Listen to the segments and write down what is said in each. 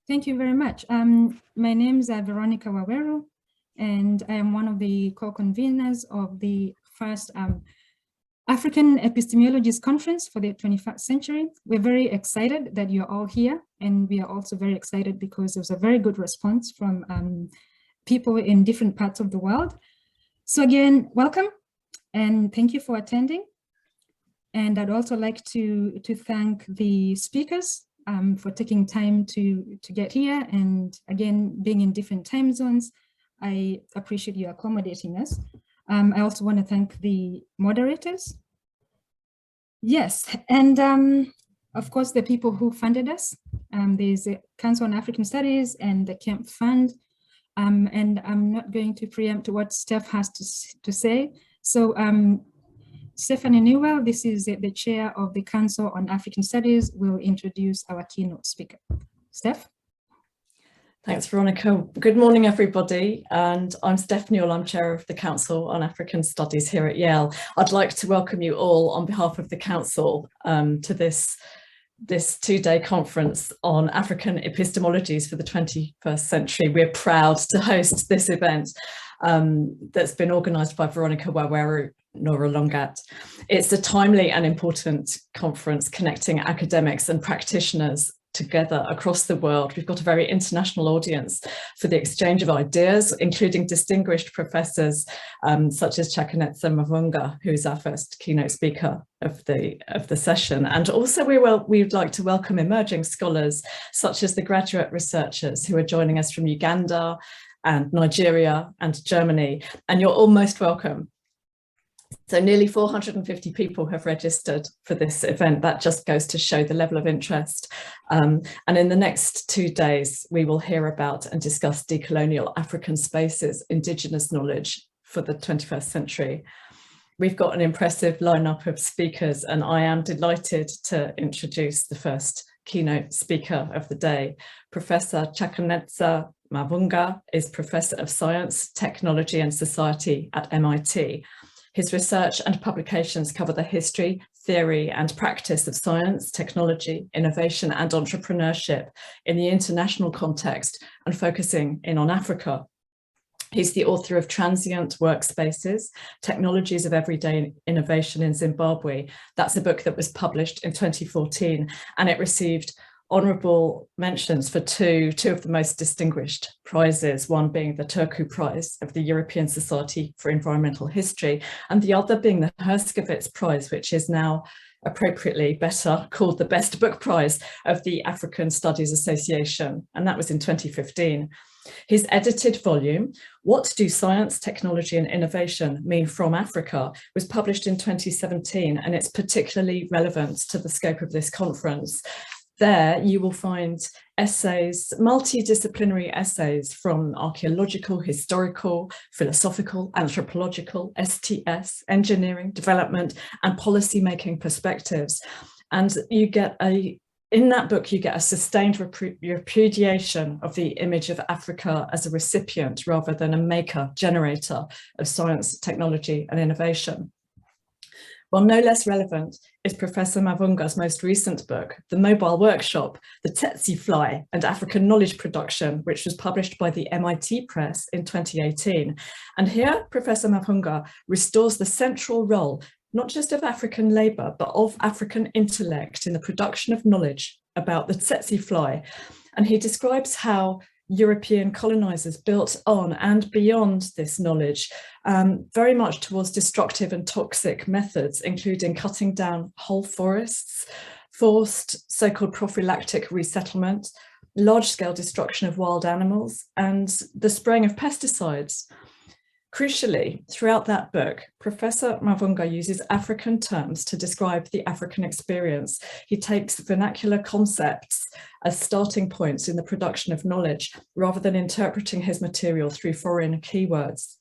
Thank you very much. My name is Veronica Waweru, and I am one of the co-conveners of the first African Epistemologies Conference for the 21st century. We're very excited that you're all here, and we are also very excited because there was a very good response from people in different parts of the world. So again, welcome, and thank you for attending. And I'd also like to thank the speakers for taking time to get here, and again, being in different time zones. I appreciate you accommodating us. I also want to thank the moderators. Yes, and of course, the people who funded us. There's the Council on African Studies and the Kemp Fund. And I'm not going to preempt what Steph has to say. So Stephanie Newell, this is the chair of the Council on African Studies, will introduce our keynote speaker. Steph? Thanks, Veronica. Good morning, everybody. And I'm Steph Newell. I'm chair of the Council on African Studies here at Yale. I'd like to welcome you all on behalf of the Council to this two-day conference on African epistemologies for the 21st century. We're proud to host this event that's been organised by Veronica Waweru, Nora Longat. It's a timely and important conference connecting academics and practitioners together across the world. We've got a very international audience for the exchange of ideas, including distinguished professors such as Chakanetsa Mavhunga, who is our first keynote speaker of the session. And also we'd like to welcome emerging scholars such as the graduate researchers who are joining us from Uganda and Nigeria and Germany. And you're all most welcome. So nearly 450 people have registered for this event. That just goes to show the level of interest. And in the next 2 days, we will hear about and discuss decolonial African spaces, indigenous knowledge for the 21st century. We've got an impressive lineup of speakers, and I am delighted to introduce the first keynote speaker of the day. Professor Chakanetsa Mavhunga is Professor of Science, Technology and Society at MIT. His research and publications cover the history, theory and practice of science, technology, innovation and entrepreneurship in the international context and focusing in on Africa. He's the author of Transient Workspaces, Technologies of Everyday Innovation in Zimbabwe. That's a book that was published in 2014, and it received honourable mentions for two of the most distinguished prizes, one being the Turku Prize of the European Society for Environmental History, and the other being the Herskovits Prize, which is now appropriately better called the Best Book Prize of the African Studies Association, and that was in 2015. His edited volume, What Do Science, Technology and Innovation Mean from Africa, was published in 2017, and it's particularly relevant to the scope of this conference. There you will find essays, multidisciplinary essays from archaeological, historical, philosophical, anthropological, STS, engineering, development, and policy-making perspectives. And you get in that book, you get a sustained repudiation of the image of Africa as a recipient rather than a maker, generator of science, technology, and innovation. Well, no less relevant is Professor Mavhunga's most recent book, The Mobile Workshop, The Tsetse Fly and African Knowledge Production, which was published by the MIT Press in 2018. And here, Professor Mavhunga restores the central role, not just of African labour, but of African intellect in the production of knowledge about the tsetse fly. And he describes how European colonizers built on and beyond this knowledge, very much towards destructive and toxic methods, including cutting down whole forests, forced so-called prophylactic resettlement, large-scale destruction of wild animals, and the spraying of pesticides. Crucially, throughout that book, Professor Mavhunga uses African terms to describe the African experience. He takes vernacular concepts as starting points in the production of knowledge, rather than interpreting his material through foreign keywords.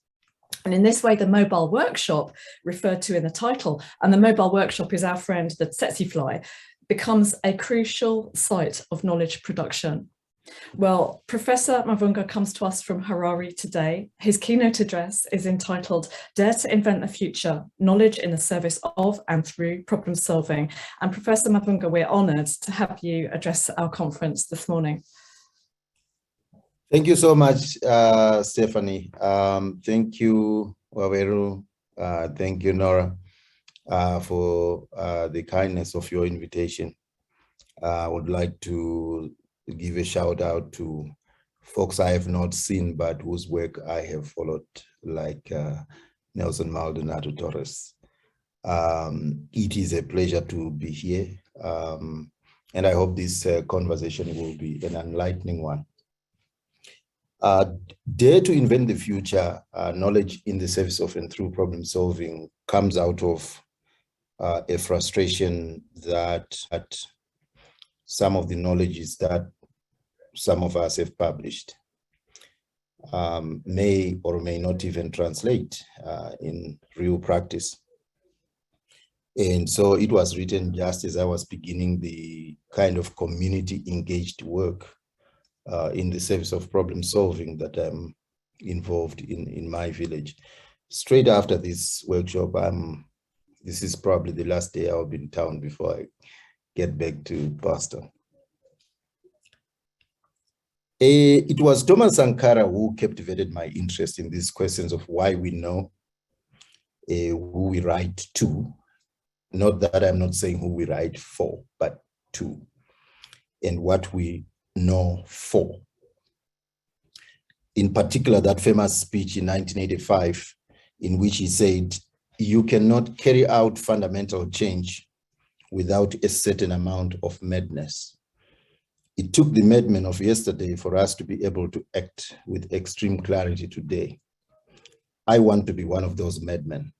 And in this way, the mobile workshop, referred to in the title, and the mobile workshop is our friend, the tsetse fly, becomes a crucial site of knowledge production. Well, Professor Mavhunga comes to us from Harare today. His keynote address is entitled Dare to Invent the Future, Knowledge in the Service of and Through Problem Solving. And Professor Mavhunga, we're honoured to have you address our conference this morning. Thank you so much, Stephanie. Thank you, Waweru. Thank you, Nora, for the kindness of your invitation. I would like to give a shout out to folks I have not seen, but whose work I have followed, like Nelson Maldonado Torres. It is a pleasure to be here, and I hope this conversation will be an enlightening one. Dare to invent the future, knowledge in the service of and through problem solving comes out of a frustration that some of the knowledges that some of us have published may or may not even translate in real practice. And so it was written just as I was beginning the kind of community engaged work in the service of problem solving that I'm involved in my village. Straight after this workshop, this is probably the last day I'll be in town before I get back to Boston. It was Thomas Ankara who captivated my interest in these questions of why we know, who we write to. Not that I'm not saying who we write for, but to, and what we know for. In particular, that famous speech in 1985, in which he said, "You cannot carry out fundamental change without a certain amount of madness." It took the madmen of yesterday for us to be able to act with extreme clarity today. I want to be one of those madmen.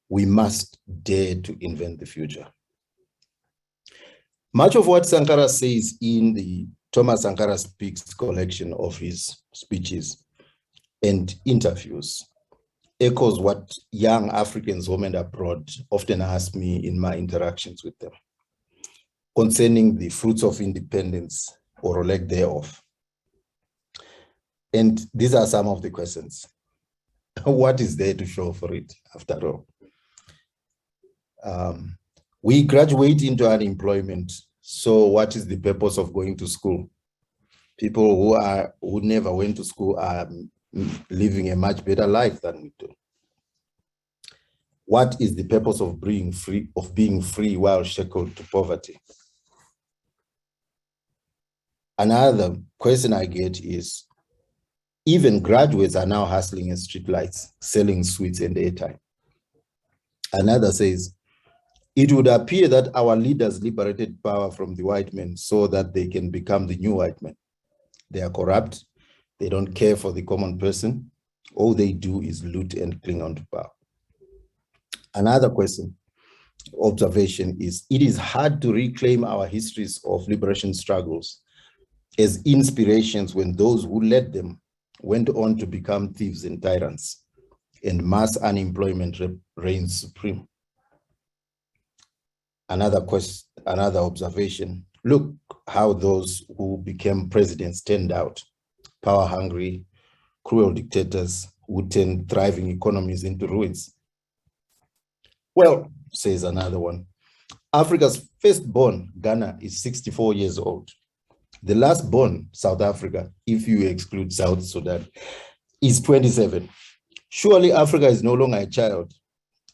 We must dare to invent the future. Much of what Sankara says in the Thomas Sankara Speaks collection of his speeches and interviews echoes what young Africans home and abroad often ask me in my interactions with them concerning the fruits of independence or lack thereof. And these are some of the questions. What is there to show for it, after all? We graduate into unemployment. So what is the purpose of going to school? People who never went to school are living a much better life than we do. What is the purpose of being free while shackled to poverty? Another question I get is, even graduates are now hustling in streetlights, selling sweets and airtime. Another says, it would appear that our leaders liberated power from the white men so that they can become the new white men. They are corrupt. They don't care for the common person. All they do is loot and cling on to power. Another question, observation is, it is hard to reclaim our histories of liberation struggles as inspirations when those who led them went on to become thieves and tyrants, and mass unemployment reigns supreme. Another question, another observation, look how those who became presidents turned out, power-hungry, cruel dictators who turned thriving economies into ruins. Well, says another one, Africa's firstborn, Ghana, is 64 years old. The last born, South Africa, if you exclude South Sudan, is 27. Surely Africa is no longer a child,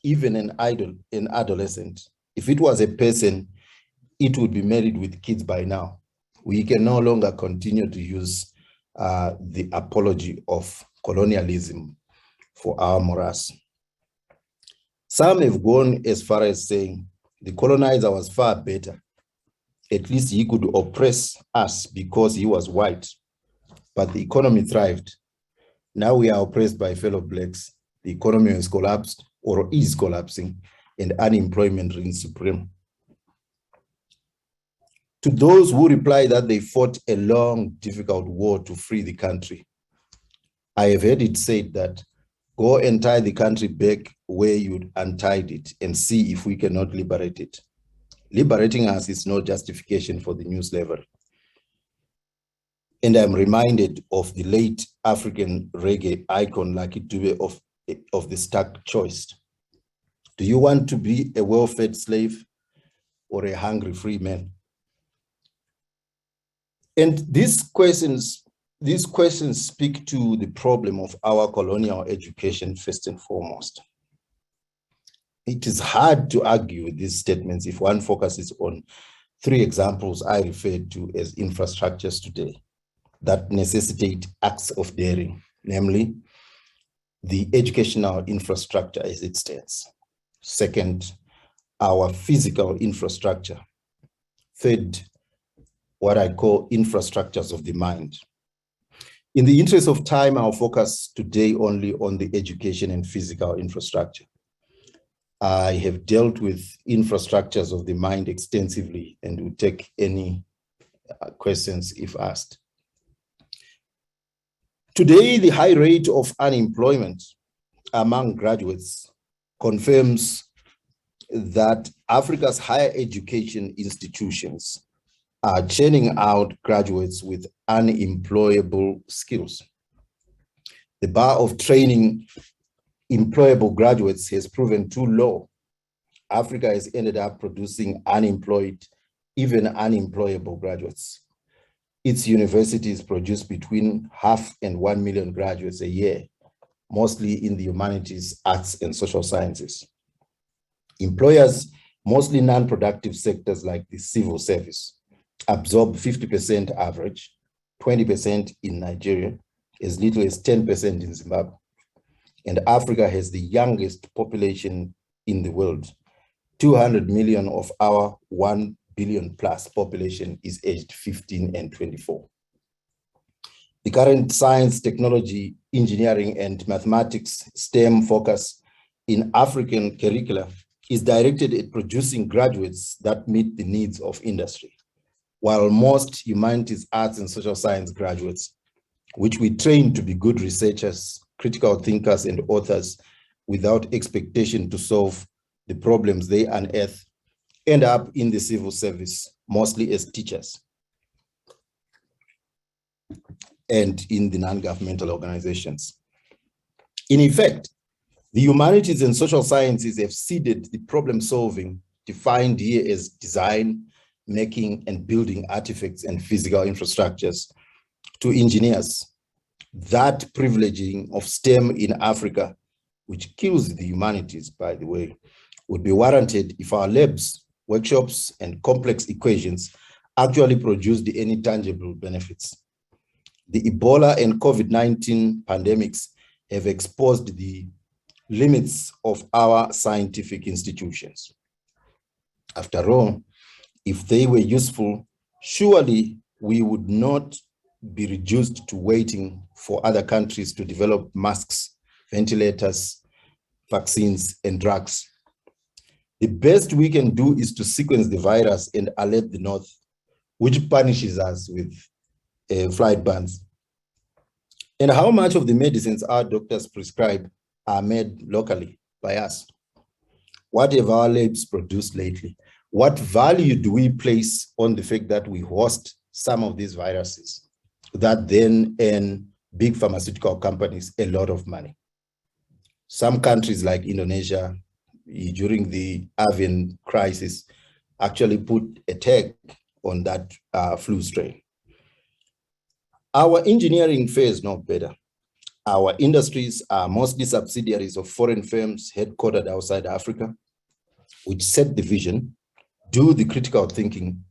even an adolescent. If it was a person, it would be married with kids by now. We can no longer continue to use the apology of colonialism for our morass. Some have gone as far as saying the colonizer was far better. At least he could oppress us because he was white, but the economy thrived. Now we are oppressed by fellow blacks. The economy has collapsed or is collapsing, and unemployment reigns supreme. To those who reply that they fought a long, difficult war to free the country, I have heard it said that go and tie the country back where you'd untied it and see if we cannot liberate it. Liberating us is no justification for the new slavery. And I'm reminded of the late African reggae icon Lucky Dube of the stark choice. Do you want to be a well-fed slave or a hungry free man? And these questions these questions speak to the problem of our colonial education first and foremost. It is hard to argue with these statements if one focuses on three examples I referred to as infrastructures today that necessitate acts of daring, namely the educational infrastructure as it stands. Second, our physical infrastructure. Third, what I call infrastructures of the mind. In the interest of time, I'll focus today only on the education and physical infrastructure. I have dealt with infrastructures of the mind extensively and will take any questions if asked. Today, the high rate of unemployment among graduates confirms that Africa's higher education institutions are churning out graduates with unemployable skills. The bar of training employable graduates has proven too low. Africa has ended up producing unemployed, even unemployable graduates. Its universities produce between 500,000 and 1 million graduates a year, mostly in the humanities, arts, and social sciences. Employers, mostly non-productive sectors like the civil service, absorb 50% average, 20% in Nigeria, as little as 10% in Zimbabwe. And Africa has the youngest population in the world. 200 million of our 1 billion plus population is aged 15 and 24. The current science, technology, engineering, and mathematics STEM focus in African curricula is directed at producing graduates that meet the needs of industry, while most humanities, arts, and social science graduates, which we train to be good researchers, critical thinkers, and authors without expectation to solve the problems they unearth, end up in the civil service, mostly as teachers and in the non-governmental organizations. In effect, the humanities and social sciences have ceded the problem solving defined here as design, making, and building artifacts and physical infrastructures to engineers. That privileging of STEM in Africa, which kills the humanities, by the way, would be warranted if our labs, workshops, and complex equations actually produced any tangible benefits. The Ebola and COVID-19 pandemics have exposed the limits of our scientific institutions. After all, if they were useful, surely we would not be reduced to waiting for other countries to develop masks, ventilators, vaccines, and drugs. The best we can do is to sequence the virus and alert the North, which punishes us with flight bans. And how much of the medicines our doctors prescribe are made locally by us? What have our labs produced lately? What value do we place on the fact that we host some of these viruses that then earn big pharmaceutical companies a lot of money? Some countries like Indonesia, during the avian crisis, actually put a tag on that flu strain. Our engineering fares no better. Our industries are mostly subsidiaries of foreign firms headquartered outside Africa, which set the vision, do the critical thinking,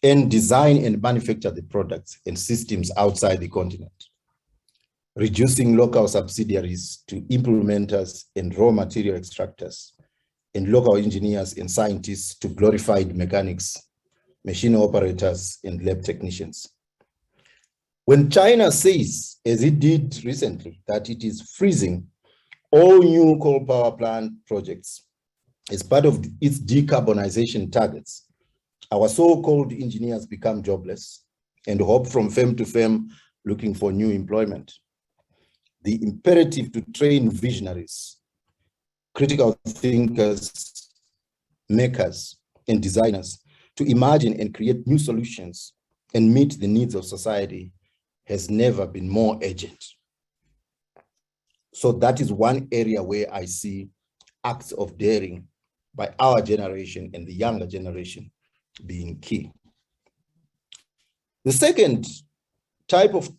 and design and manufacture the products and systems outside the continent. Reducing local subsidiaries to implementers and raw material extractors, and local engineers and scientists to glorified mechanics, machine operators, and lab technicians. When China says, as it did recently, that it is freezing all new coal power plant projects as part of its decarbonization targets, our so-called engineers become jobless and hop from firm to firm looking for new employment. The imperative to train visionaries, critical thinkers, makers, and designers to imagine and create new solutions and meet the needs of society has never been more urgent. So that is one area where I see acts of daring by our generation and the younger generation being key. The second type of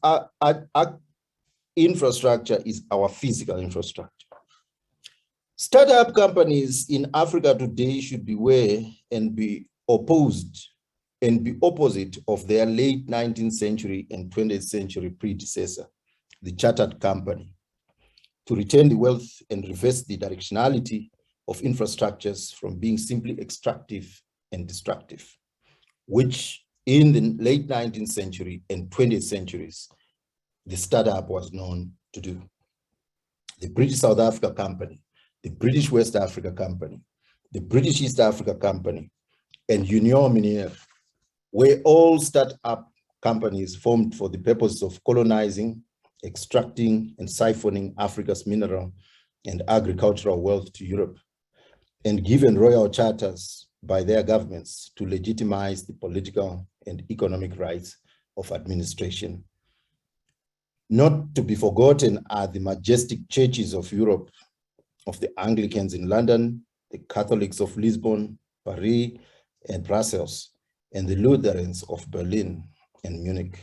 infrastructure is our physical infrastructure. Startup companies in Africa today should beware and be opposed and be opposite of their late 19th century and 20th century predecessor, the chartered company, to retain the wealth and reverse the directionality of infrastructures from being simply extractive and destructive, which in the late 19th century and 20th centuries, the startup was known to do. The British South Africa Company, the British West Africa Company, the British East Africa Company, and Union Miniere were all startup companies formed for the purpose of colonizing, extracting, and siphoning Africa's mineral and agricultural wealth to Europe, and given royal charters by their governments to legitimize the political and economic rights of administration. Not to be forgotten are the majestic churches of Europe, of the Anglicans in London, the Catholics of Lisbon, Paris, and Brussels, and the Lutherans of Berlin and Munich.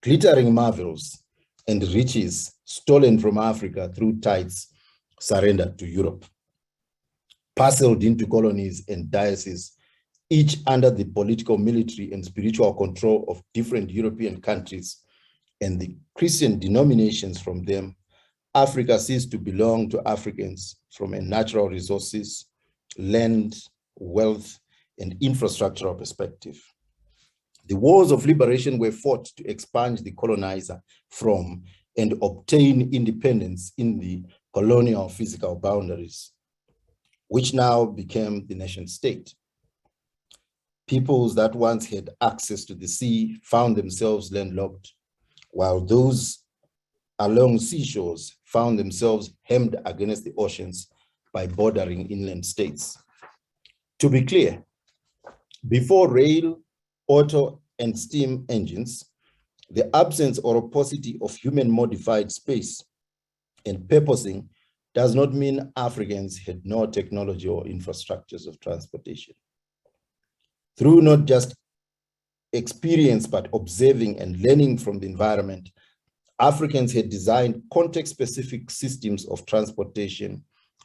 Glittering marvels and riches stolen from Africa through tithes surrendered to Europe, parceled into colonies and dioceses, each under the political, military, and spiritual control of different European countries and the Christian denominations from them. Africa ceased to belong to Africans from a natural resources, land, wealth, and infrastructural perspective. The wars of liberation were fought to expunge the colonizer from and obtain independence in the colonial physical boundaries, which now became the nation state. Peoples that once had access to the sea found themselves landlocked, while those along seashores found themselves hemmed against the oceans by bordering inland states. To be clear, before rail, auto, and steam engines, the absence or paucity of human-modified space and purposing does not mean Africans had no technology or infrastructures of transportation. Through not just experience, but observing and learning from the environment, Africans had designed context-specific systems of transportation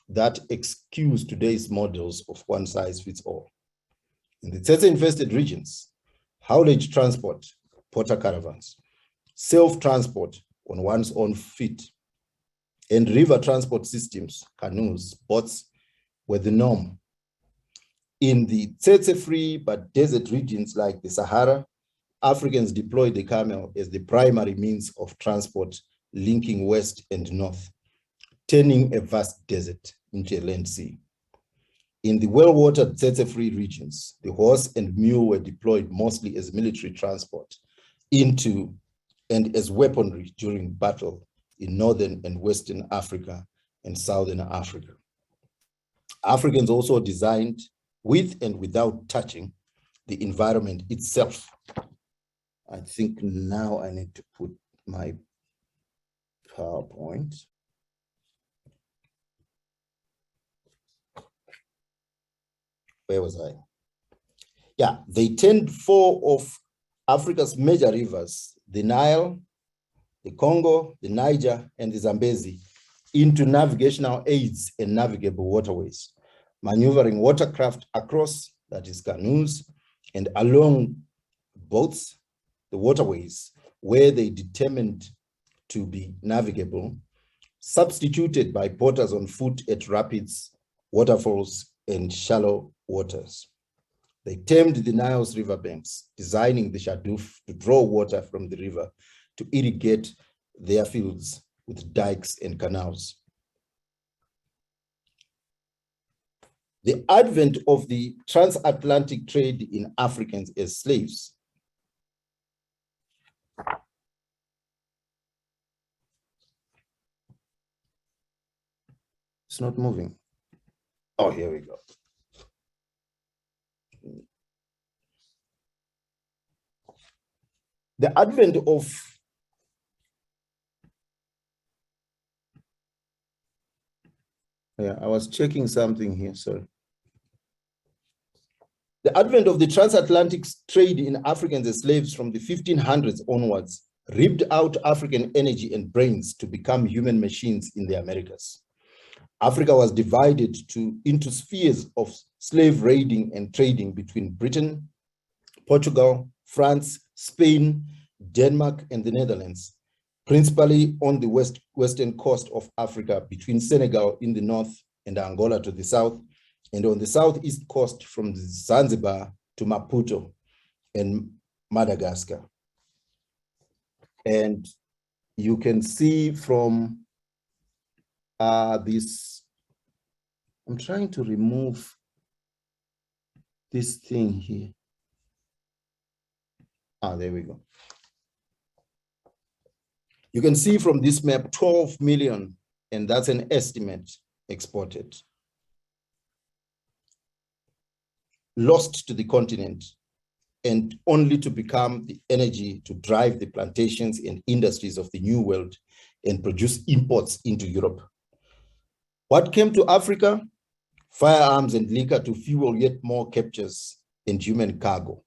that excuse today's models of one size fits all. In the Tsetse-infested regions, haulage transport, porter caravans, self-transport on one's own feet, and river transport systems, canoes, boats, were the norm. In the Tsetse-free but desert regions like the Sahara, Africans deployed the camel as the primary means of transport linking west and north, turning a vast desert into a land sea. In the well-watered Tsetse-free regions, the horse and mule were deployed mostly as military transport into and as weaponry during battle in Northern and Western Africa and Southern Africa. Africans also designed, with and without touching, the environment itself. I think now I need to put my PowerPoint. Where was I? Yeah, they turned four of Africa's major rivers, the Nile, the Congo, the Niger, and the Zambezi, into navigational aids and navigable waterways, maneuvering watercraft across, that is canoes, and along boats, the waterways, where they determined to be navigable, substituted by porters on foot at rapids, waterfalls, and shallow waters. They tamed the Nile's riverbanks, designing the Shadoof to draw water from the river to irrigate their fields with dikes and canals. The advent of the transatlantic trade in Africans as slaves it's not moving. Oh, here we go. The advent of I was checking something here, sorry. The advent of the transatlantic trade in Africans as slaves from the 1500s onwards ripped out African energy and brains to become human machines in the Americas. Africa was divided into spheres of slave raiding and trading between Britain, Portugal, France, Spain, Denmark, and the Netherlands, principally on the western coast of Africa between Senegal in the north and Angola to the south, and on the southeast coast from Zanzibar to Maputo and Madagascar. And you can see from this, I'm trying to remove this thing here. There we go. You can see from this map 12 million, and that's an estimate, exported, lost to the continent, and only to become the energy to drive the plantations and industries of the New World and produce imports into Europe. What came to Africa? Firearms and liquor to fuel yet more captures and human cargo.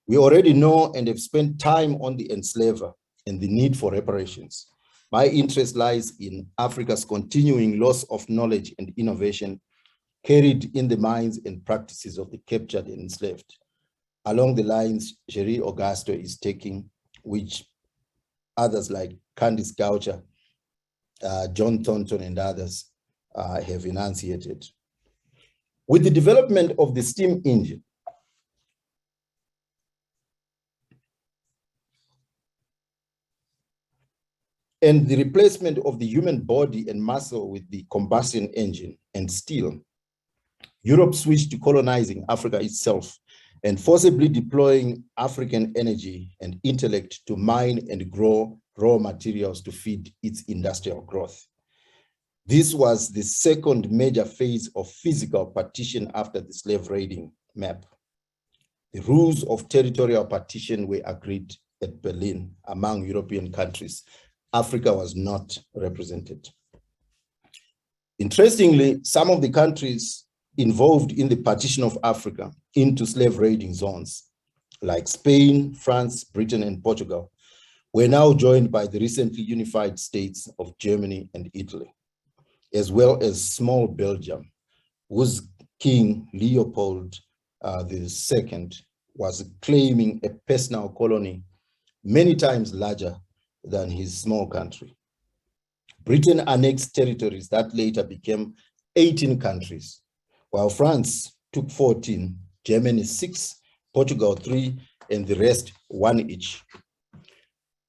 We already know and have spent time on the enslaver and the need for reparations. My interest lies in Africa's continuing loss of knowledge and innovation carried in the minds and practices of the captured and enslaved, along the lines Jerry Augusto is taking, which others like Candice Goucher, John Thornton, and others have enunciated. With the development of the steam engine, and the replacement of the human body and muscle with the combustion engine and steel, Europe switched to colonizing Africa itself and forcibly deploying African energy and intellect to mine and grow raw materials to feed its industrial growth. This was the second major phase of physical partition after the slave raiding map. The rules of territorial partition were agreed at Berlin among European countries. Africa was not represented. Interestingly, some of the countries involved in the partition of Africa into slave raiding zones, like Spain, France, Britain, and Portugal, were now joined by the recently unified states of Germany and Italy, as well as small Belgium, whose King Leopold II was claiming a personal colony many times larger than his small country. Britain annexed territories that later became 18 countries, while France took 14, Germany 6, Portugal 3, and the rest 1 each.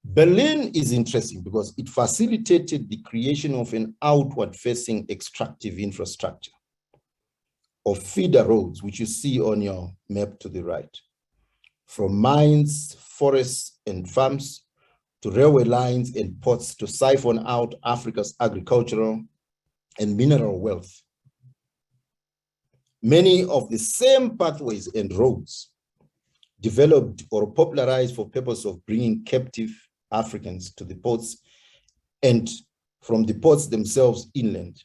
Berlin is interesting because it facilitated the creation of an outward-facing extractive infrastructure of feeder roads, which you see on your map to the right, from mines, forests, and farms to railway lines and ports to siphon out Africa's agricultural and mineral wealth. Many of the same pathways and roads developed or popularized for purpose of bringing captive Africans to the ports and from the ports themselves inland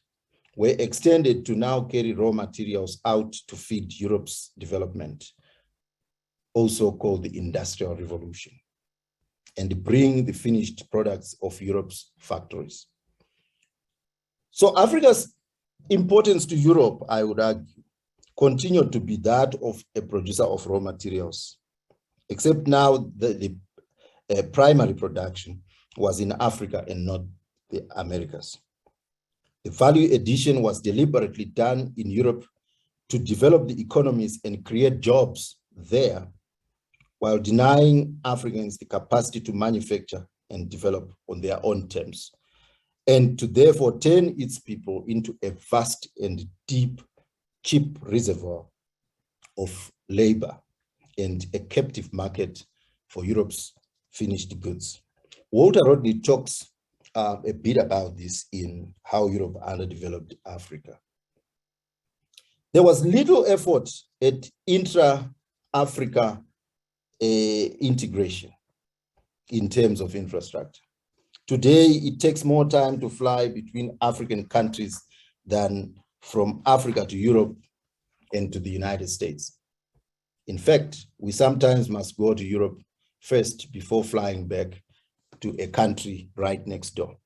were extended to now carry raw materials out to feed Europe's development, also called the Industrial Revolution, and bring the finished products of Europe's factories. So Africa's importance to Europe, I would argue, continued to be that of a producer of raw materials, except now the primary production was in Africa and not the Americas. The value addition was deliberately done in Europe to develop the economies and create jobs there, while denying Africans the capacity to manufacture and develop on their own terms, and to therefore turn its people into a vast and deep, cheap reservoir of labor and a captive market for Europe's finished goods. Walter Rodney talks a bit about this in How Europe Underdeveloped Africa. There was little effort at intra-Africa integration in terms of infrastructure. Today, it takes more time to fly between African countries than from Africa to Europe and to the United States. In fact, we sometimes must go to Europe first before flying back to a country right next door.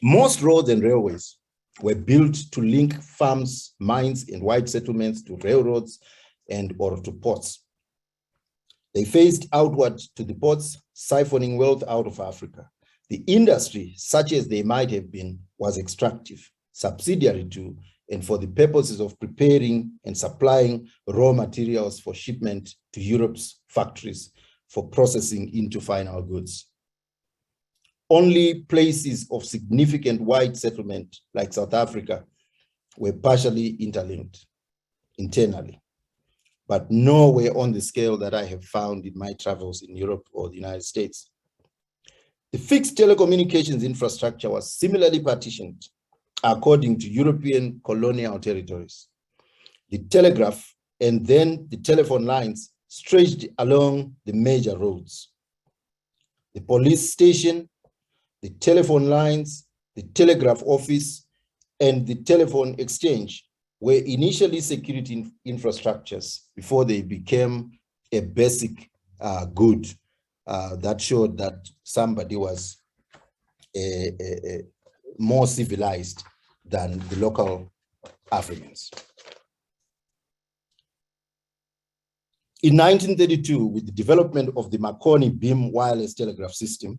Most roads and railways were built to link farms, mines, and white settlements to railroads and or to ports. They faced outward to the ports, siphoning wealth out of Africa. The industry, such as they might have been, was extractive, subsidiary to, and for the purposes of preparing and supplying raw materials for shipment to Europe's factories for processing into final goods. Only places of significant white settlement, like South Africa, were partially interlinked internally, but nowhere on the scale that I have found in my travels in Europe or the United States. The fixed telecommunications infrastructure was similarly partitioned according to European colonial territories. The telegraph and then the telephone lines stretched along the major roads. The police station, the telephone lines, the telegraph office, and the telephone exchange were initially security infrastructures before they became a basic good that showed that somebody was more civilized than the local Africans. In 1932, with the development of the Marconi beam wireless telegraph system,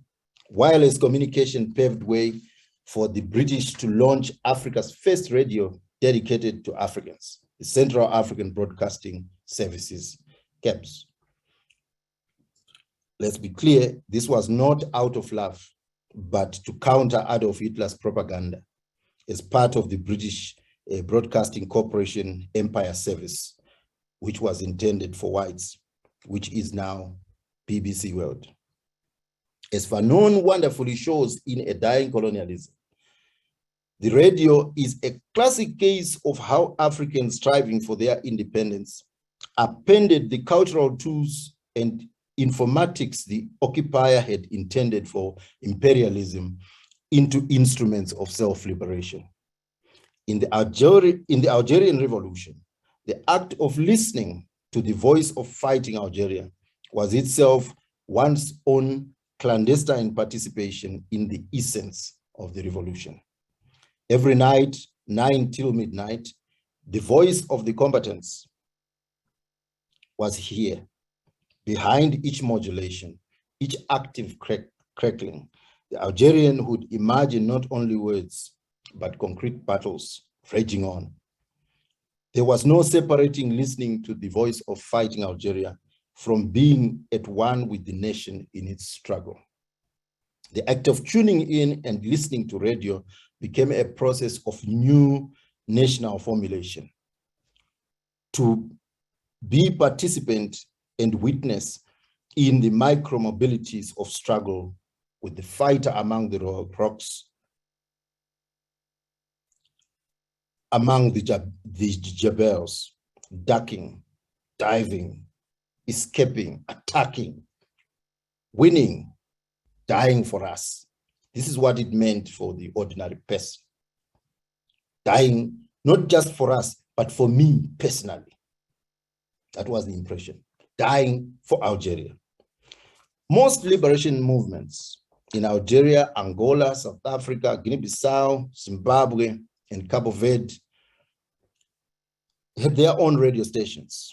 wireless communication paved way for the British to launch Africa's first radio dedicated to Africans, the Central African Broadcasting Services, CAPS. Let's be clear, this was not out of love, but to counter Adolf Hitler's propaganda as part of the British Broadcasting Corporation Empire Service, which was intended for whites, which is now BBC World. As Fanon wonderfully shows in A Dying Colonialism, the radio is a classic case of how Africans striving for their independence appended the cultural tools and informatics the occupier had intended for imperialism into instruments of self-liberation. In the Algerian Revolution, the act of listening to the voice of fighting Algeria was itself one's own clandestine participation in the essence of the revolution. Every night, 9 till midnight, the voice of the combatants was here. Behind each modulation, each active crackling, the Algerian would imagine not only words, but concrete battles raging on. There was no separating listening to the voice of fighting Algeria from being at one with the nation in its struggle. The act of tuning in and listening to radio became a process of new national formulation. To be participant and witness in the micro-mobilities of struggle with the fighter among the rocks, among the jebels, ducking, diving, escaping, attacking, winning, dying for us. This is what it meant for the ordinary person. Dying, not just for us, but for me personally. That was the impression. Dying for Algeria. Most liberation movements in Algeria, Angola, South Africa, Guinea-Bissau, Zimbabwe, and Cabo Verde had their own radio stations.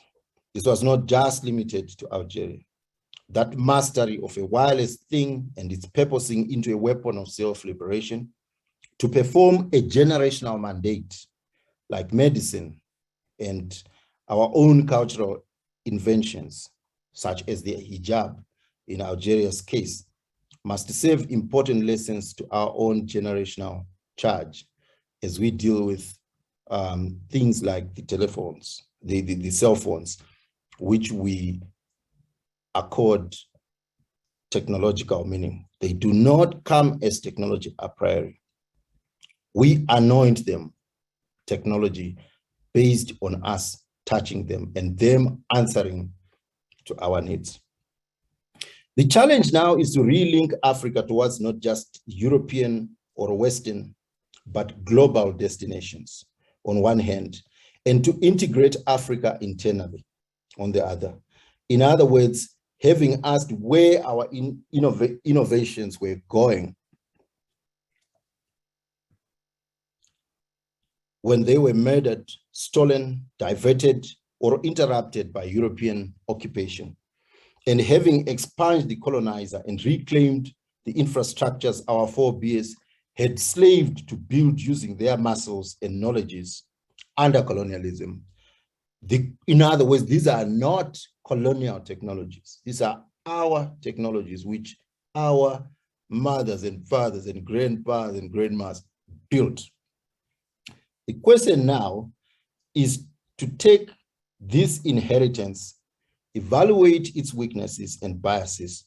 This was not just limited to Algeria. That mastery of a wireless thing and its purposing into a weapon of self-liberation to perform a generational mandate like medicine and our own cultural inventions, such as the hijab in Algeria's case, must serve important lessons to our own generational charge as we deal with things like the telephones, the cell phones, which we accord technological meaning. They do not come as technology a priori. We anoint them technology based on us touching them and them answering to our needs. The challenge now is to relink Africa towards not just European or Western, but global destinations on one hand, and to integrate Africa internally on the other. In other words, having asked where our innovations were going when they were murdered, stolen, diverted, or interrupted by European occupation, and having expunged the colonizer and reclaimed the infrastructures our forebears had slaved to build using their muscles and knowledges under colonialism. In other words, these are not colonial technologies. These are our technologies, which our mothers and fathers and grandpas and grandmas built. The question now is to take this inheritance, evaluate its weaknesses and biases,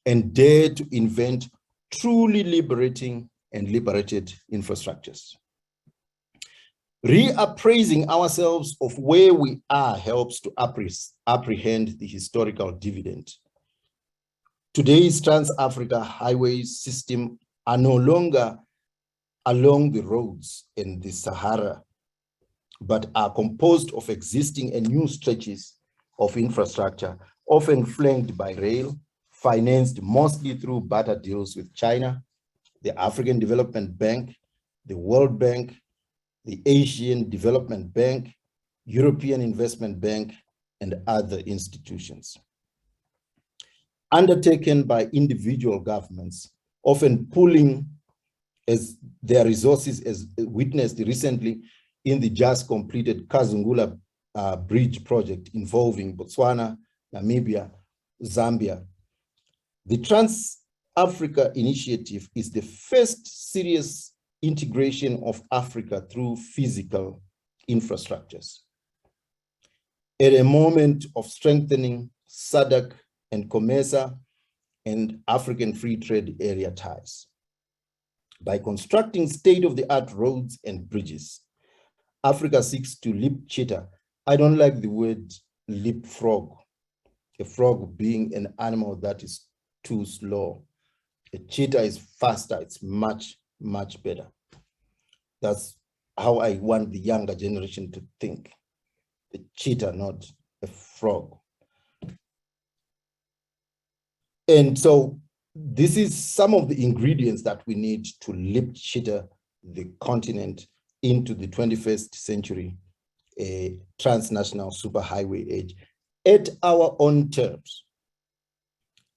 and dare to invent truly liberating and liberated infrastructures. Reappraising ourselves of where we are helps to apprehend the historical dividend. Today's Trans-Africa highway system are no longer along the roads in the Sahara, but are composed of existing and new stretches of infrastructure, often flanked by rail, financed mostly through barter deals with China, the African Development Bank, the World Bank, the Asian Development Bank, European Investment Bank, and other institutions. Undertaken by individual governments, often pooling as their resources, as witnessed recently in the just completed Kazungula Bridge project involving Botswana, Namibia, Zambia. The Trans-Africa Initiative is the first serious integration of Africa through physical infrastructures. At a moment of strengthening SADC and COMESA and African Free Trade Area ties. By constructing state-of-the-art roads and bridges, Africa seeks to leap cheetah. I don't like the word leapfrog, a frog being an animal that is too slow. A cheetah is faster, it's much, much better. That's how I want the younger generation to think. A cheetah, not a frog. And so this is some of the ingredients that we need to leap cheetah the continent into the 21st century, a transnational superhighway age at our own terms.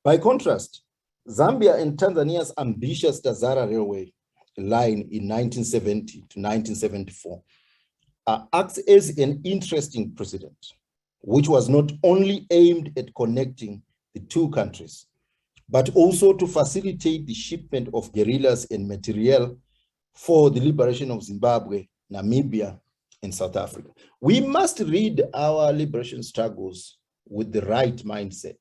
By contrast, Zambia and Tanzania's ambitious Tazara Railway line in 1970 to 1974 acts as an interesting precedent, which was not only aimed at connecting the two countries, but also to facilitate the shipment of guerrillas and materiel for the liberation of Zimbabwe, Namibia, and South Africa. We must read our liberation struggles with the right mindset,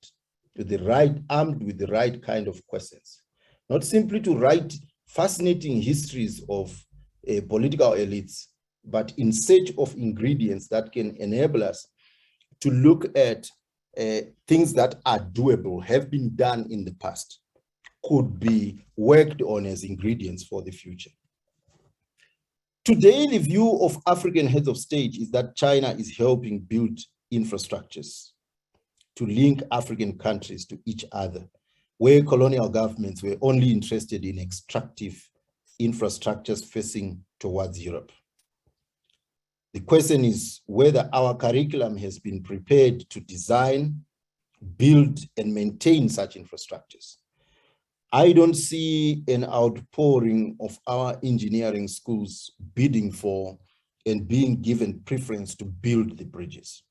armed with the right kind of questions, not simply to write fascinating histories of political elites, but in search of ingredients that can enable us to look at things that are doable, have been done in the past, could be worked on as ingredients for the future. Today, the view of African heads of state is that China is helping build infrastructures to link African countries to each other, where colonial governments were only interested in extractive infrastructures facing towards Europe. The question is whether our curriculum has been prepared to design, build, and maintain such infrastructures. I don't see an outpouring of our engineering schools bidding for and being given preference to build the bridges.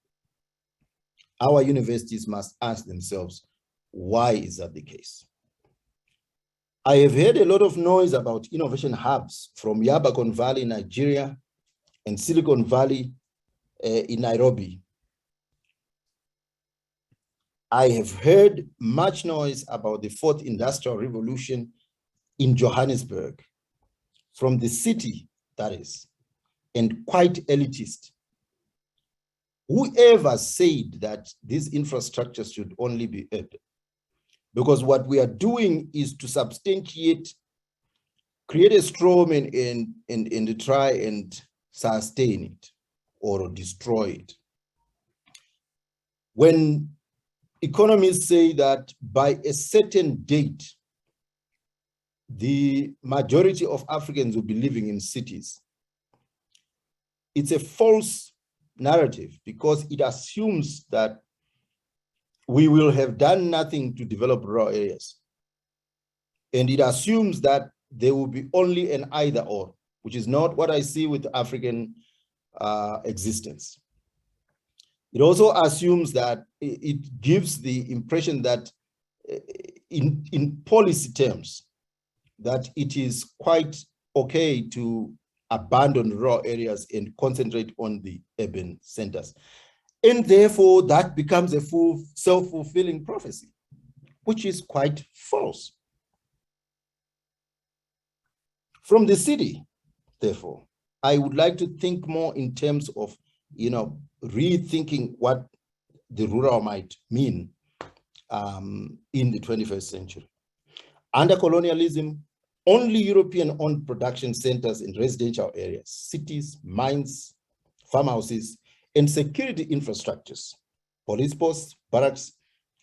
Our universities must ask themselves, why is that the case? I have heard a lot of noise about innovation hubs from Yaba Valley, Nigeria, and Silicon Valley in Nairobi. I have heard much noise about the fourth industrial revolution in Johannesburg, from the city, that is, and quite elitist. Whoever said that these infrastructures should only be urban? Because what we are doing is to substantiate, create a straw man and try and sustain it or destroy it. When economists say that by a certain date, the majority of Africans will be living in cities. It's a false narrative because it assumes that we will have done nothing to develop rural areas. And it assumes that there will be only an either or, which is not what I see with African existence. It also assumes that it gives the impression that in policy terms, that it is quite okay to abandon rural areas and concentrate on the urban centers. And therefore, that becomes a full self-fulfilling prophecy, which is quite false. From the city, therefore, I would like to think more in terms of, rethinking what the rural might mean in the 21st century. Under colonialism, only European-owned production centers in residential areas, cities, mines, farmhouses, and security infrastructures, police posts, barracks,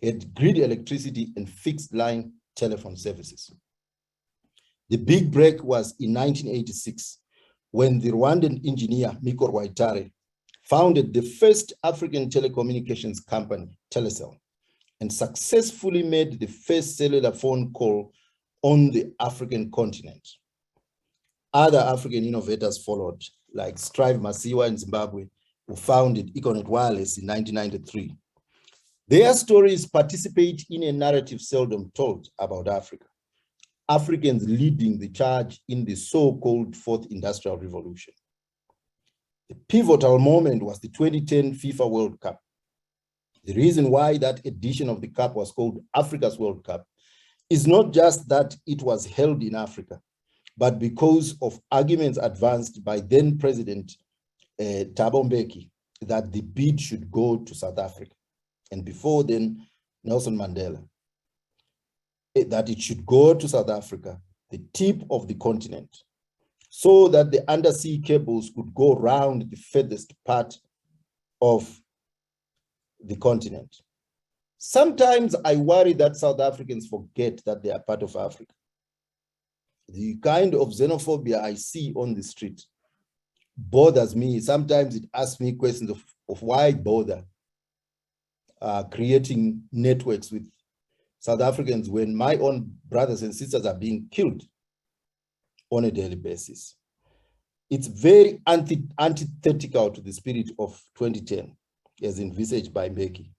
had grid electricity and fixed-line telephone services. The big break was in 1986, when the Rwandan engineer Mikor Waitare founded the first African telecommunications company, Telecel, and successfully made the first cellular phone call on the African continent. Other African innovators followed, like Strive Masiwa in Zimbabwe, who founded Econet Wireless in 1993. Their stories participate in a narrative seldom told about Africa. Africans leading the charge in the so-called Fourth Industrial Revolution. The pivotal moment was the 2010 FIFA World Cup. The reason why that edition of the Cup was called Africa's World Cup is not just that it was held in Africa, but because of arguments advanced by then President Thabo Mbeki that the bid should go to South Africa, and before then, Nelson Mandela, that it should go to South Africa, the tip of the continent, so that the undersea cables could go around the furthest part of the continent. Sometimes I worry that South Africans forget that they are part of Africa. The kind of xenophobia I see on the street bothers me. Sometimes it asks me questions of why bother creating networks with South Africans when my own brothers and sisters are being killed on a daily basis. It's very antithetical to the spirit of 2010, as envisaged by Mbeki.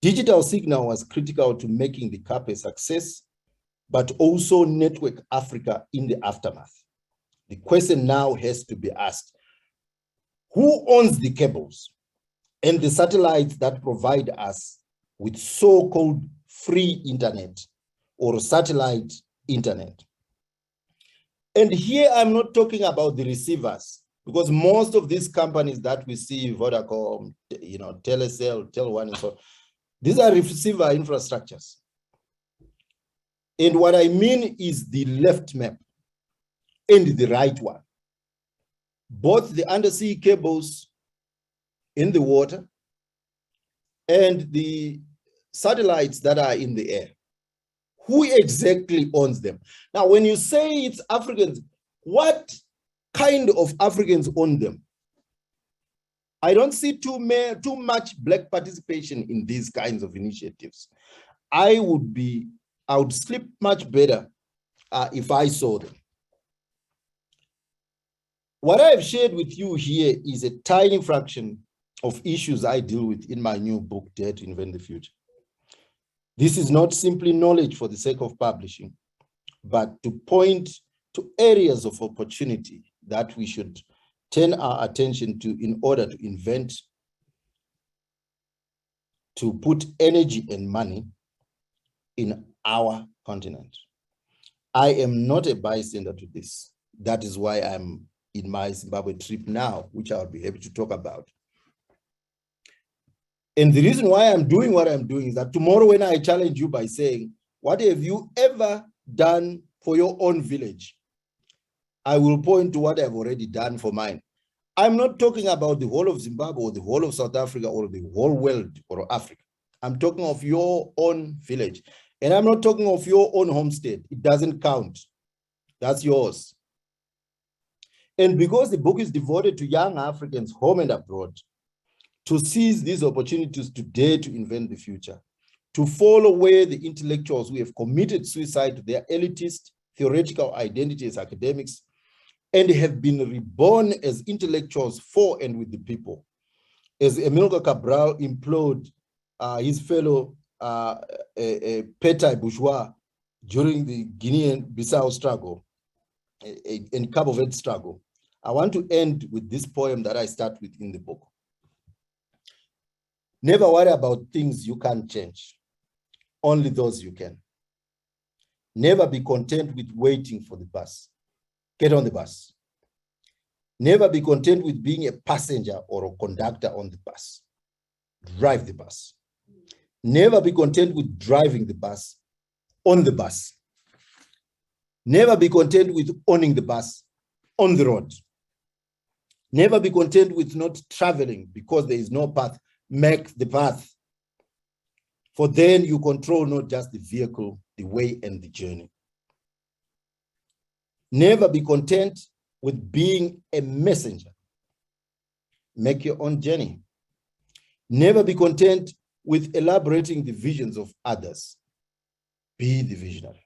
Digital signal was critical to making the CAP a success, but also network Africa in the aftermath. The question now has to be asked, who owns the cables and the satellites that provide us with so-called free internet or satellite internet? And here I'm not talking about the receivers, because most of these companies that we see, Vodacom, Telecel, Tel1 and so on, these are receiver infrastructures. And what I mean is the left map and the right one. Both the undersea cables in the water and the satellites that are in the air. Who exactly owns them? Now, when you say it's Africans, what kind of Africans own them? I don't see too much Black participation in these kinds of initiatives. I would sleep much better if I saw them. What I've shared with you here is a tiny fraction of issues I deal with in my new book, Dare to Invent the Future. This is not simply knowledge for the sake of publishing, but to point to areas of opportunity that we should turn our attention to in order to invent, to put energy and money in our continent. I am not a bystander to this. That is why I'm in my Zimbabwe trip now, which I'll be happy to talk about. And the reason why I'm doing what I'm doing is that tomorrow when I challenge you by saying, what have you ever done for your own village? I will point to what I've already done for mine. I'm not talking about the whole of Zimbabwe or the whole of South Africa or the whole world or Africa. I'm talking of your own village. And I'm not talking of your own homestead. It doesn't count. That's yours. And because the book is devoted to young Africans home and abroad, to seize these opportunities today to invent the future, to follow where the intellectuals who have committed suicide to their elitist theoretical identity as academics and have been reborn as intellectuals for and with the people. As Amilcar Cabral implored his fellow Petai bourgeois during the Guinean-Bissau struggle and Cabo Verde struggle, I want to end with this poem that I start with in the book. Never worry about things you can't change, only those you can. Never be content with waiting for the bus. Get on the bus. Never be content with being a passenger or a conductor on the bus. Drive the bus. Never be content with driving the bus on the bus. Never be content with owning the bus on the road. Never be content with not traveling because there is no path. Make the path. For then you control not just the vehicle, the way and the journey. Never be content with being a messenger. Make your own journey. Never be content with elaborating the visions of others. Be the visionary.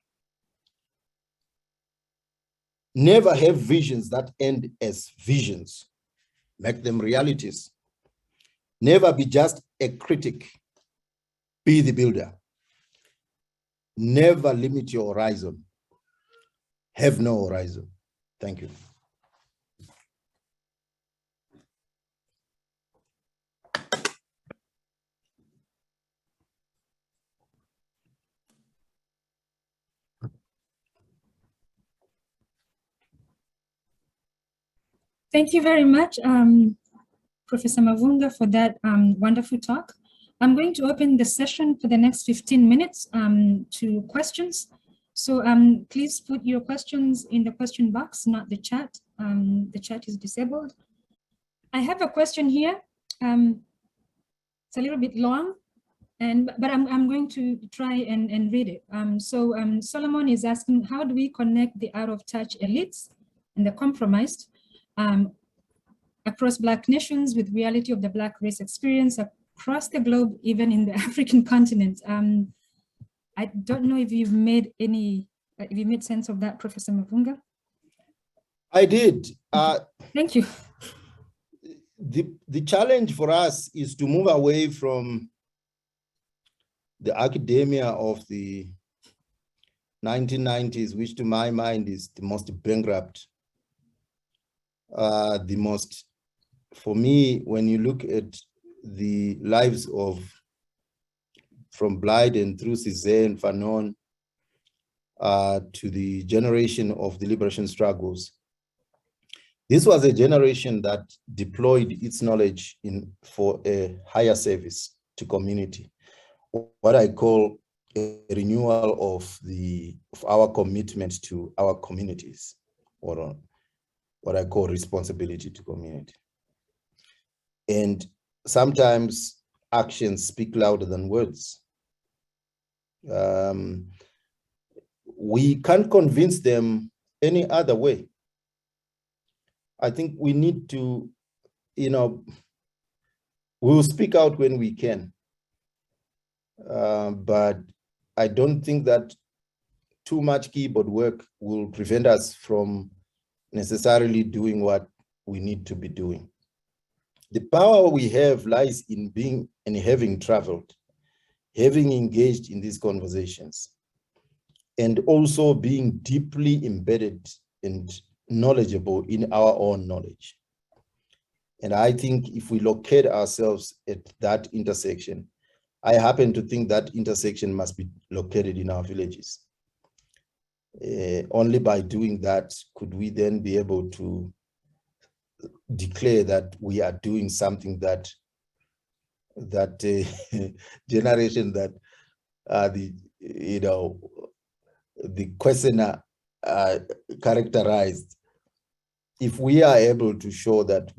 Never have visions that end as visions. Make them realities. Never be just a critic. Be the builder. Never limit your horizon. Have no horizon. Thank you. Thank you very much, Professor Mavhunga, for that wonderful talk. I'm going to open the session for the next 15 minutes to questions. So please put your questions in the question box, not the chat. The chat is disabled. I have a question here. It's a little bit long, but I'm going to try and read it. Solomon is asking, how do we connect the out-of-touch elites and the compromised across Black nations with reality of the Black race experience across the globe, even in the African continent? I don't know if you've made sense of that, Professor Mavhunga. I did. Thank you. The challenge for us is to move away from the academia of the 1990s, which to my mind is the most bankrupt, for me, when you look at the lives of, from Blyden through Césaire, Fanon, to the generation of the liberation struggles, this was a generation that deployed its knowledge for a higher service to community, what I call a renewal of our commitment to our communities, or what I call responsibility to community. And sometimes actions speak louder than words. We can't convince them any other way. I think we need to, we'll speak out when we can. But I don't think that too much keyboard work will prevent us from necessarily doing what we need to be doing. The power we have lies in being and having traveled, having engaged in these conversations, and also being deeply embedded and knowledgeable in our own knowledge. And I think if we locate ourselves at that intersection, I happen to think that intersection must be located in our villages. Only by doing that could we then be able to declare that we are doing something that generation that the questioner characterized. If we are able to show that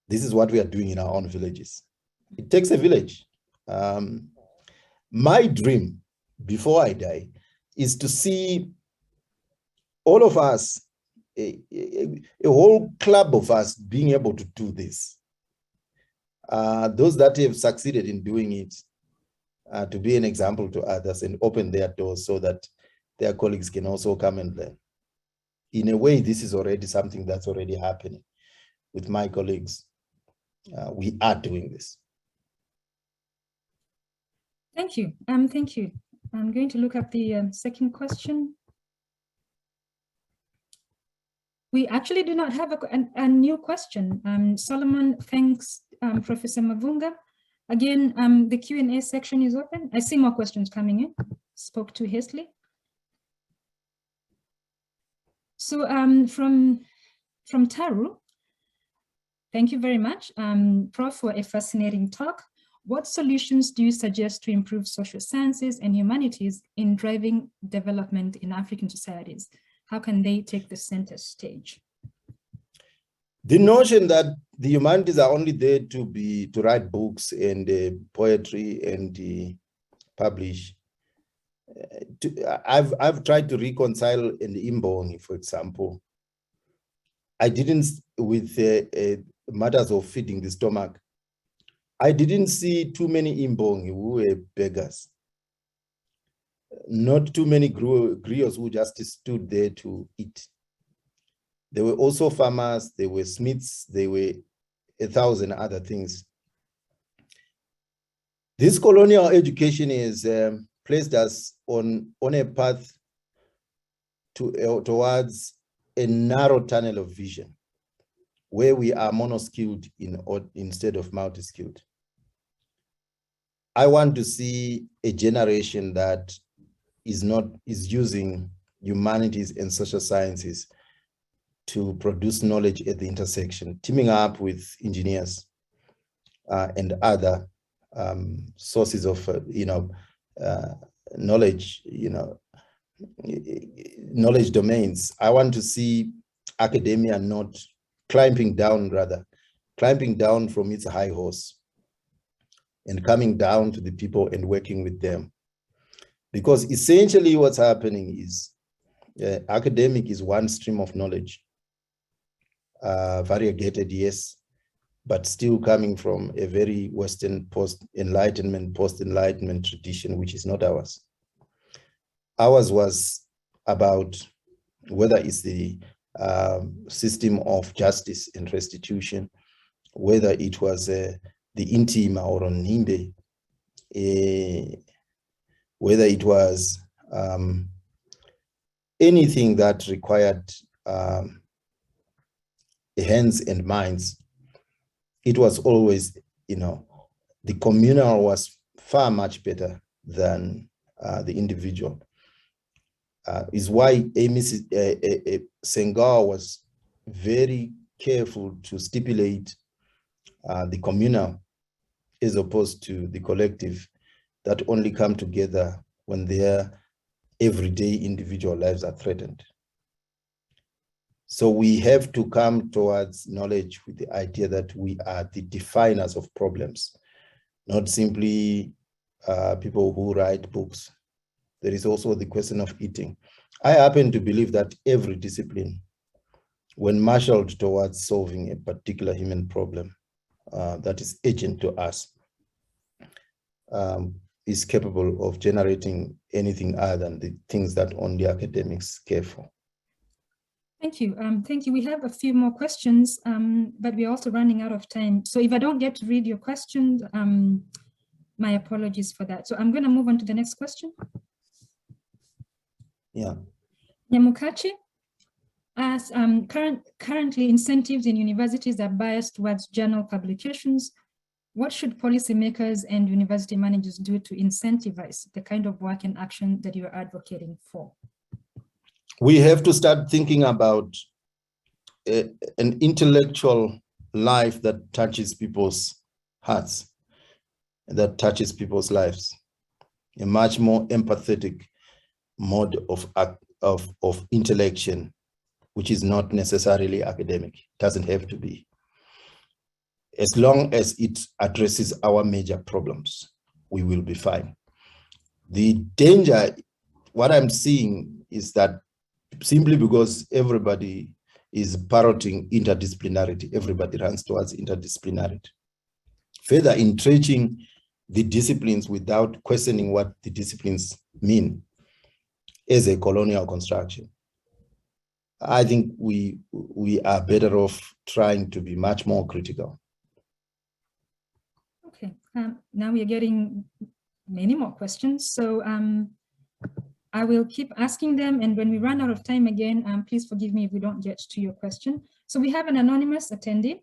this is what we are doing in our own villages, It takes a village. My dream before I die is to see all of us, a whole club of us being able to do this. Those that have succeeded in doing it, to be an example to others and open their doors so that their colleagues can also come and learn. In a way, this is already something that's already happening with my colleagues. We are doing this. Thank you. Thank you. I'm going to look up the second question. We actually do not have a new question. Solomon thanks Professor Mavhunga. Again, the Q&A section is open. I see more questions coming in. Spoke too hastily. So from Taru, thank you very much, Prof, for a fascinating talk. What solutions do you suggest to improve social sciences and humanities in driving development in African societies? How can they take the center stage? The notion that the humanities are only there to write books and poetry and publish. I've tried to reconcile in the Imbongi, for example. I didn't, with matters of feeding the stomach, I didn't see too many Imbongi who were beggars. Not too many griots who just stood there to eat. There were also farmers, there were smiths, there were 1,000 other things. This colonial education is placed us on a path towards a narrow tunnel of vision, where we are mono-skilled instead of multi-skilled. I want to see a generation that is using humanities and social sciences to produce knowledge at the intersection, teaming up with engineers and other sources of knowledge, knowledge domains. I want to see academia not climbing down from its high horse and coming down to the people and working with them. Because essentially what's happening is academic is one stream of knowledge, variegated, yes, but still coming from a very Western post-enlightenment tradition, which is not ours. Ours was about whether it's the system of justice and restitution, whether it was the Intima or Onimbe, whether it was anything that required hands and minds. It was always, the communal was far much better than the individual. Is why Senghor was very careful to stipulate the communal as opposed to the collective that only come together when their everyday individual lives are threatened. So we have to come towards knowledge with the idea that we are the definers of problems, not simply people who write books. There is also the question of eating. I happen to believe that every discipline, when marshaled towards solving a particular human problem that is urgent to us, is capable of generating anything other than the things that only academics care for. Thank you. Thank you. We have a few more questions, but we're also running out of time. So if I don't get to read your questions, my apologies for that. So I'm going to move on to the next question. Yeah. Nyamukachi asks, currently incentives in universities are biased towards journal publications. What should policymakers and university managers do to incentivize the kind of work and action that you're advocating for? We have to start thinking about an intellectual life that touches people's hearts, that touches people's lives, a much more empathetic mode of intellection, which is not necessarily academic. It doesn't have to be. as long as it addresses our major problems, we will be fine. The danger, what I'm seeing is that simply because everybody is parroting interdisciplinarity, everybody runs towards interdisciplinarity. Further entrenching the disciplines without questioning what the disciplines mean as a colonial construction. I think we are better off trying to be much more critical. Okay, now we are getting many more questions. So I will keep asking them, and when we run out of time again, please forgive me if we don't get to your question. So we have an anonymous attendee.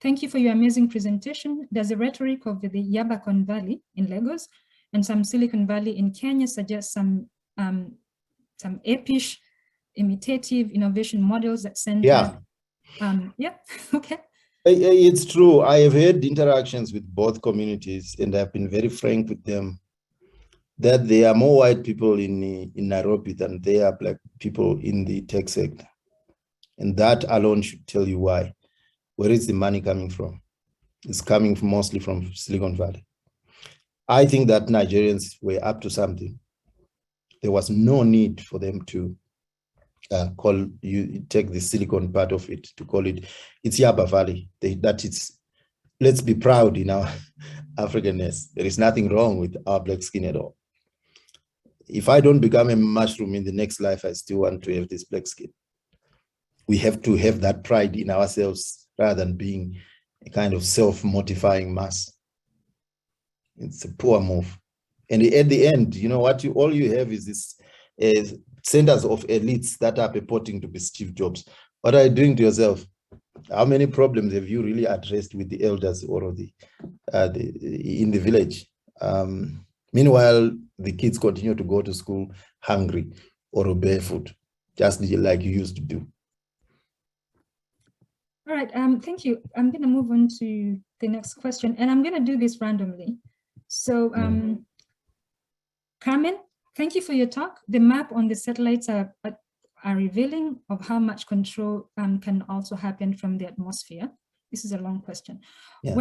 Thank you for your amazing presentation. Does the rhetoric of the Yaba Valley in Lagos and some Silicon Valley in Kenya suggest some epish, imitative innovation models that send? Yeah. Yeah, okay. It's true. I have had interactions with both communities, and I've been very frank with them that there are more white people in Nairobi than there are black people in the tech sector. And that alone should tell you why. Where is the money coming from? It's coming mostly from Silicon Valley. I think that Nigerians were up to something. There was no need for them to take the Silicon part of it to call it, it's Yaba Valley. Let's be proud in our Africanness. There is nothing wrong with our black skin at all. If I don't become a mushroom in the next life, I still want to have this black skin. We have to have that pride in ourselves rather than being a kind of self-mortifying mass. It's a poor move. And at the end, you know what, all you have is this centers of elites that are purporting to be Steve Jobs. What are you doing to yourself? How many problems have you really addressed with the elders or in the village? Meanwhile, the kids continue to go to school hungry or barefoot, just like you used to do. All right, thank you. I'm going to move on to the next question, and I'm going to do this randomly. So, Carmen, thank you for your talk. The map on the satellites are revealing of how much control can also happen from the atmosphere. This is a long question. Yeah.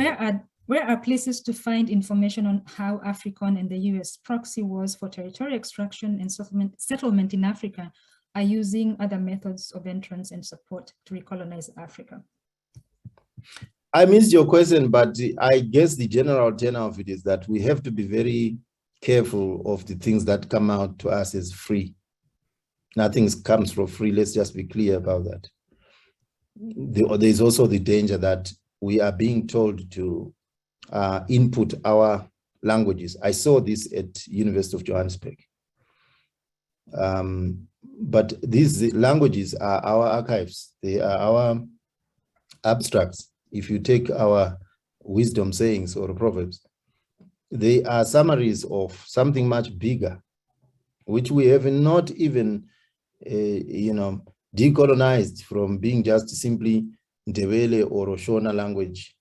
Where are places to find information on how AFRICON and the US proxy wars for territorial extraction and settlement in Africa are using other methods of entrance and support to recolonize Africa? I missed your question, but I guess the general tenor of it is that we have to be very careful of the things that come out to us as free. Nothing comes for free. Let's just be clear about that. There's also the danger that we are being told to input our languages. I saw this at University of Johannesburg. But these languages are our archives. They are our abstracts. If you take our wisdom sayings or proverbs, they are summaries of something much bigger, which we have not even, decolonized from being just simply Ndebele or Oshona language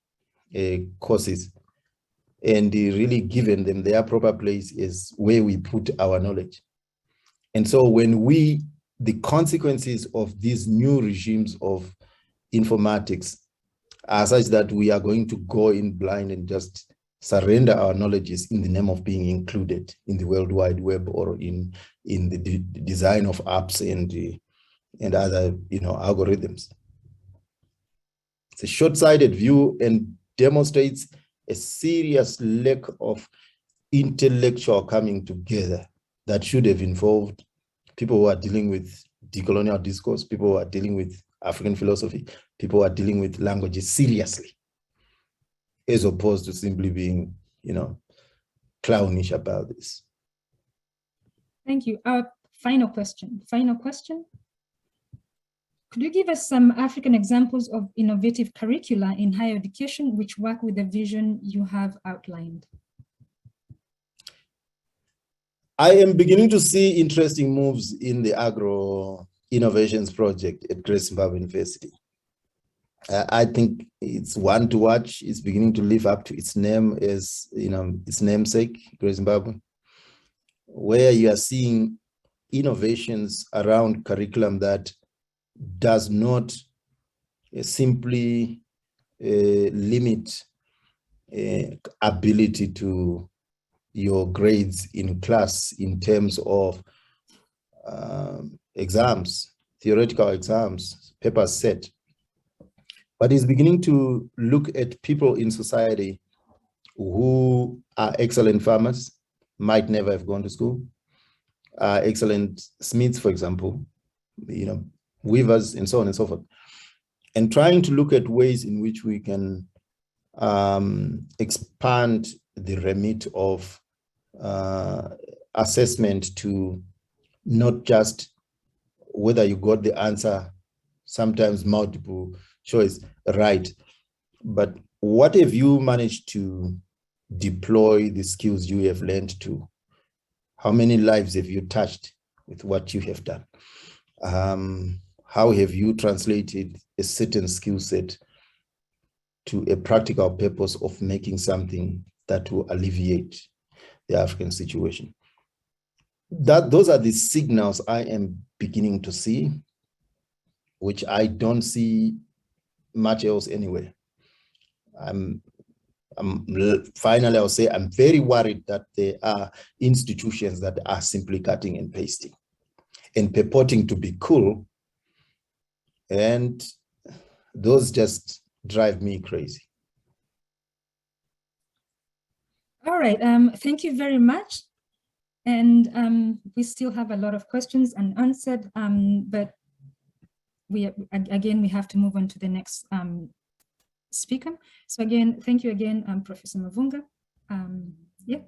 courses, and really given them their proper place is where we put our knowledge. And so when the consequences of these new regimes of informatics are such that we are going to go in blind and just surrender our knowledges in the name of being included in the World Wide Web or in the design of apps and other algorithms. It's a short-sighted view and demonstrates a serious lack of intellectual coming together that should have involved people who are dealing with decolonial discourse, people who are dealing with African philosophy, people who are dealing with languages seriously, as opposed to simply being, clownish about this. Thank you. Our final question. Could you give us some African examples of innovative curricula in higher education which work with the vision you have outlined? I am beginning to see interesting moves in the agro innovations project at Grace Zimbabwe University. I think it's one to watch. It's beginning to live up to its name as, its namesake, Grace Zimbabwe, where you are seeing innovations around curriculum that does not simply limit ability to your grades in class in terms of exams, theoretical exams, papers set, but is beginning to look at people in society who are excellent farmers, might never have gone to school, excellent smiths, for example, weavers, and so on and so forth, and trying to look at ways in which we can expand the remit of assessment to not just whether you got the answer, sometimes multiple choice, right, but what have you managed to deploy the skills you have learned to? How many lives have you touched with what you have done? How have you translated a certain skill set to a practical purpose of making something that will alleviate the African situation? Those are the signals I am beginning to see, which I don't see much else anywhere. Finally, I'll say I'm very worried that there are institutions that are simply cutting and pasting and purporting to be cool, and those just drive me crazy. All right, thank you very much. And we still have a lot of questions unanswered, but we have to move on to the next speaker. So again, thank you again, Professor Mavhunga. Yeah.